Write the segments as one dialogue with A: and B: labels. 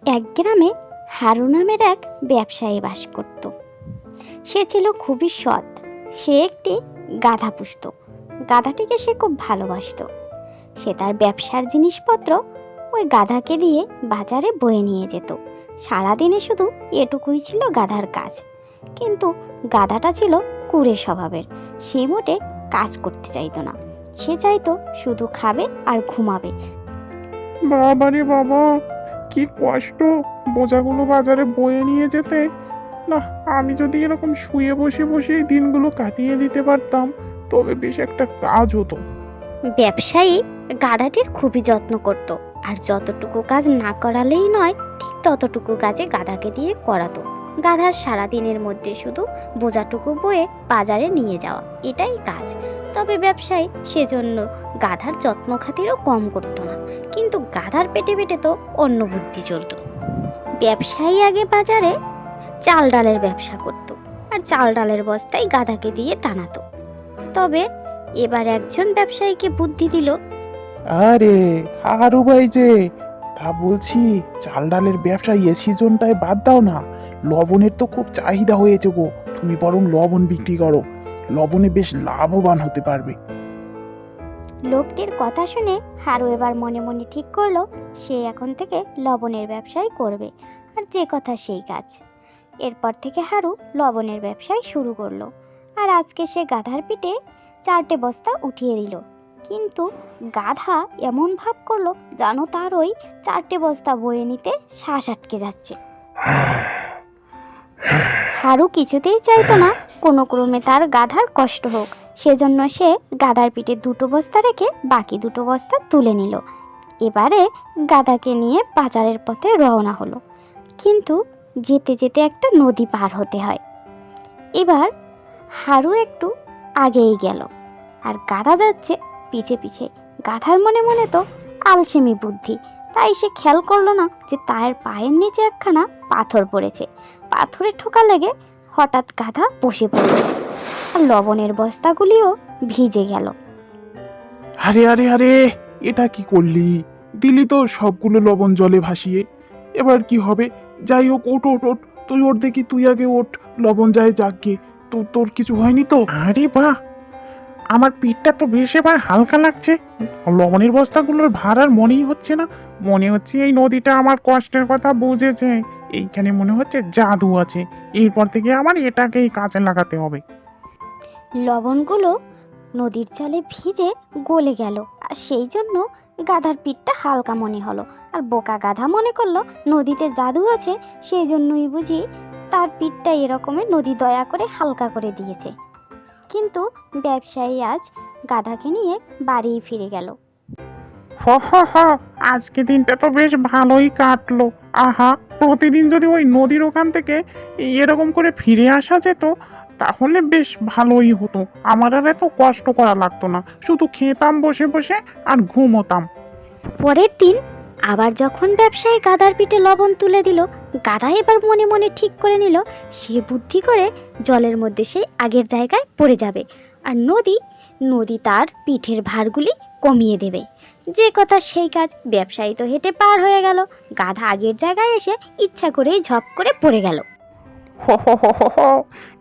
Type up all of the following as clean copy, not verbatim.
A: এক গ্রামে হারু নামের এক ব্যবসায়ী বাস করত। সে ছিল খুবই সৎ। সে একটি গাধা পুষত। গাধাটিকে সে খুব ভালোবাসতো। সে তার ব্যবসার জিনিসপত্র ওই গাধাকে দিয়ে বাজারে বয়ে নিয়ে যেত। সারাদিনে শুধু এটুকুই ছিল গাধার কাজ। কিন্তু গাধাটা ছিল কুঁড়ে স্বভাবের। সে মোটে কাজ করতে চাইতো না। সে চাইতো শুধু খাবে আর ঘুমাবে।
B: বাবা রে বাবা, কি কষ্ট বোঝাগুলো বাজারে বয়ে নিয়ে যেতে। না, আমি যদি এরকম শুয়ে বসে বসে এই দিনগুলো কাটিয়ে দিতে পারতাম তবে বেশ একটা কাজ হতো।
A: ব্যবসায়ী গাধাটির খুবই যত্ন করত, আর যতটুকু কাজ না করালেই নয়, ঠিক ততটুকু কাজে গাধাকে দিয়ে করাতো। গাধার সারাদিনের মধ্যে শুধু বোঝাটুকু বয়ে বাজারে নিয়ে যাওয়া, এটাই কাজ। তবে ব্যবসায়ী সেজন্য গাধার যত্ন খাতিরও কম করতো না। কিন্তু গাধার পেটে পেটে তো অন্য বুদ্ধি চলতো। ব্যবসায়ী আগে বাজারে চাল ডালের ব্যবসা করত, আর চাল ডালের বস্তায় গাধাকে দিয়ে টানাতো। তবে এবার একজন ব্যবসায়ীকে বুদ্ধি দিল।
B: আরে হারু ভাই যে, তা বলছি চাল ডালের ব্যবসা এ সিজনটায় বাদ দাও না। লবণের তো খুব চাহিদা হয়েছে গো, তুমি বরং লবণ বিক্রি করো, লবণে বেশ লাভবান হতে পারবে।
A: লোকটির কথা শুনে হারু এবার মনে মনে ঠিক করলো সে এখন থেকে লবণের ব্যবসাই করবে, আর যে কথা সেই কাজ। এরপর থেকে হারু লবণের ব্যবসায় শুরু করলো। আর আজকে সে গাধার পিঠে 4টে বস্তা উঠিয়ে দিল। কিন্তু গাধা এমন ভাব করলো যেন তার ওই 4টে বস্তা বয়ে নিতে শ্বাস আটকে যাচ্ছে। হারু কিছুতেই চাইতো না কোনো ক্রমে তার গাধার কষ্ট হোক। সেজন্য সে গাধার পিঠে 2টো বস্তা রেখে বাকি 2টো বস্তা তুলে নিল। এবারে গাধাকে নিয়ে বাজারের পথে রওনা হলো। কিন্তু যেতে যেতে একটা নদী পার হতে হয়। এবার হারু একটু আগেই গেল, আর গাধা যাচ্ছে পিছে পিছে। গাধার মনে মনে তো আলসেমি বুদ্ধি, তাই সে খেয়াল করলো না যে তার পায়ের নিচে একখানা পাথর পড়েছে। পাথরে ঠোকা লেগে হঠাৎ গাধা বসে পড়ল, আর লবণের বস্তাগুলিও ভিজে গেল।
B: আরে আরে আরে, এটা কি করলি? দিলি তো সবগুলো লবণ জলে ভাসিয়ে। এবার কি হবে? যাই হোক, ওঠ ওঠ ওঠ, তুই ওঠ দেখি, তুই আগে ওঠ, লবণ যায় যাকে। তো তোর কিছু হয়নি তো? আরে বাহ, আমার পিঠটা তো বেশ এবার হালকা লাগছে। লবণের বস্তাগুলোর ভার আর মনেই হচ্ছে না। মনে হচ্ছে এই নদীটা আমার কষ্টের কথা বুঝেছে। এইখানে মনে হচ্ছে জাদু আছে। এরপর থেকে আমার এটাকেই কাজে লাগাতে হবে।
A: লবণগুলো নদীর জলে ভিজে গলে গেল, আর সেই জন্য গাধার পিঠটা হালকা মনে হলো। আর বোকা গাধা মনে করলো নদীতে জাদু আছে, সেই জন্যই বুঝি তার পিঠটা এরকমের নদী দয়া করে হালকা করে দিয়েছে। কিন্তু ব্যবসায়ী আজ গাধাকে নিয়ে বাড়ি ফিরে গেল।
B: হ হ হ, আজকে দিনটা তো বেশ ভালোই কাটলো। আহা, প্রতিদিন যদি ওই নদীর ওখান থেকে এরকম করে ফিরে আসা যেত তাহলে বেশ ভালোই হতো। আমার আর এত কষ্ট করা লাগতো না, শুধু খেতাম বসে বসে আর ঘুমোতাম।
A: পরের দিন আবার যখন ব্যবসায়ী গাধার পিঠে লবণ তুলে দিল, গাধা এবার মনে মনে ঠিক করে নিল সে বুদ্ধি করে জলের মধ্যে সেই আগের জায়গায় পড়ে যাবে, আর নদী নদী তার পিঠের ভারগুলি কমিয়ে দেবে। যে কথা সেই কাজ। ব্যবসায়ী তো হেঁটে পার হয়ে গেল, গাধা আগের জায়গায় এসে ইচ্ছা করেই ঝপ করে পড়ে গেল।
B: হো হো হো হো হো,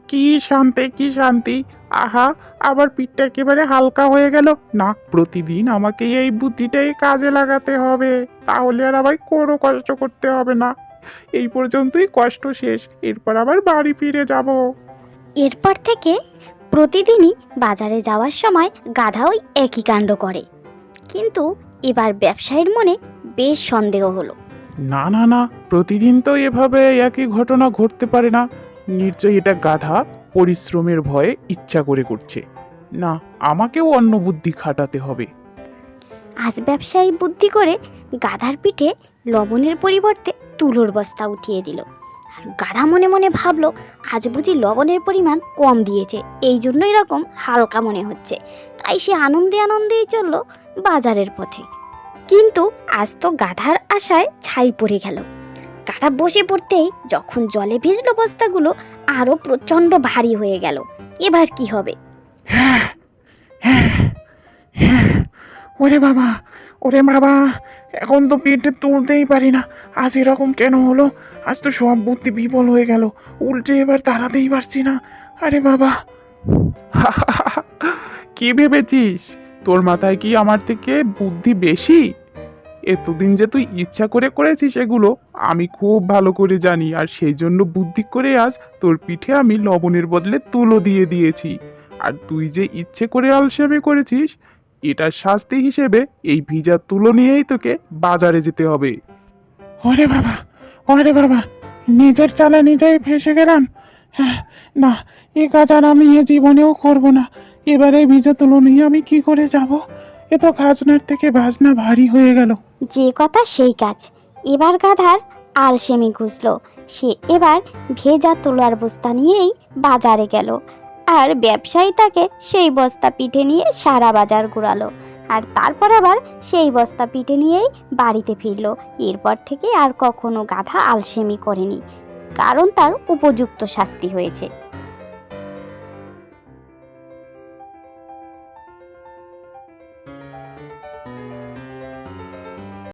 B: কি শান্তি কি শান্তি। আহা, আবার পিঠটা একেবারে হালকা হয়ে গেল। না, প্রতিদিন আমাকে এই বুদ্ধিটাই কাজে লাগাতে হবে, তাহলে আর আবার কোনো কষ্ট করতে হবে না। এই পর্যন্তই কষ্ট শেষ, এরপর আবার বাড়ি ফিরে যাব।
A: এরপর থেকে প্রতিদিনই বাজারে যাওয়ার সময় গাধা ওই একই কাণ্ড করে। কিন্তু এবার ব্যবসায়ীর মনে বেশ সন্দেহ হলো।
B: না না না, প্রতিদিন তো এভাবে একই ঘটনা ঘটতে পারে না। নিশ্চয়ই এটা গাধা পরিশ্রমের ভয়ে ইচ্ছা করে করছে। না, আমাকেও অন্য বুদ্ধি খাটাতে হবে।
A: আজ ব্যবসায়ী বুদ্ধি করে গাধার পিঠে লবণের পরিবর্তে তুলোর বস্তা উঠিয়ে দিল। আর গাধা মনে মনে ভাবলো আজ বুঝি লবণের পরিমাণ কম দিয়েছে, এই জন্য এরকম হালকা মনে হচ্ছে। তাই সে আনন্দে আনন্দেই চলল বাজারের পথে। কিন্তু আজ তো গাধার আশায় ছাই পড়ে গেল। গাধা বসে পড়তেই যখন জলে ভিজলো বস্তাগুলো আরো প্রচণ্ড ভারী হয়ে গেল। এবার কি হবে?
B: হ্যাঁ হ্যাঁ হ্যাঁ, ওরে বাবা, ওরে বাবা, এখন তো পেটে তুলতেই পারি না। আজ এরকম কেন হলো? আজ তো সব বুদ্ধি বিফল হয়ে গেল। উল্টে এবার দাঁড়াতেই পারছি না। আরে বাবা! কি ভেবেছিস? তোর মাথায় কি আমার থেকে বুদ্ধি বেশি? এতদিন যে তুই ইচ্ছা করে করেছিস এগুলো আমি খুব ভালো করে জানি, আর সেই জন্য বুদ্ধি করে আজ তোর পিঠে আমি লবণের বদলে তুলো দিয়ে দিয়েছি। আর তুই যে ইচ্ছে করে আলসেমি করেছিস, এটার শাস্তি হিসেবে এই ভিজা তুলো নিয়েই তোকে বাজারে যেতে হবে। ওরে বাবা, ওরে বাবা, নিজের চালে নিজেই ফেসে গেলাম। হ্যাঁ, না, এ কাজ আর আমি এ জীবনেও করব না। এবারে ভিজা তুলো নিয়ে আমি কি করে যাব? এ তো খাজনার থেকে বাজনা ভারী হয়ে গেল।
A: যে কথা সেই কাজ। এবার গাধার আলসেমি ঘুষলো। সে এবার ভেজা তুলার বস্তা নিয়েই বাজারে গেল, আর ব্যবসায়ী তাকে সেই বস্তা পিঠে নিয়ে সারা বাজার ঘুরালো, আর তারপর আবার সেই বস্তা পিঠে নিয়েই বাড়িতে ফিরলো। এরপর থেকে আর কখনো গাধা আলসেমি করেনি, কারণ তার উপযুক্ত শাস্তি হয়েছে।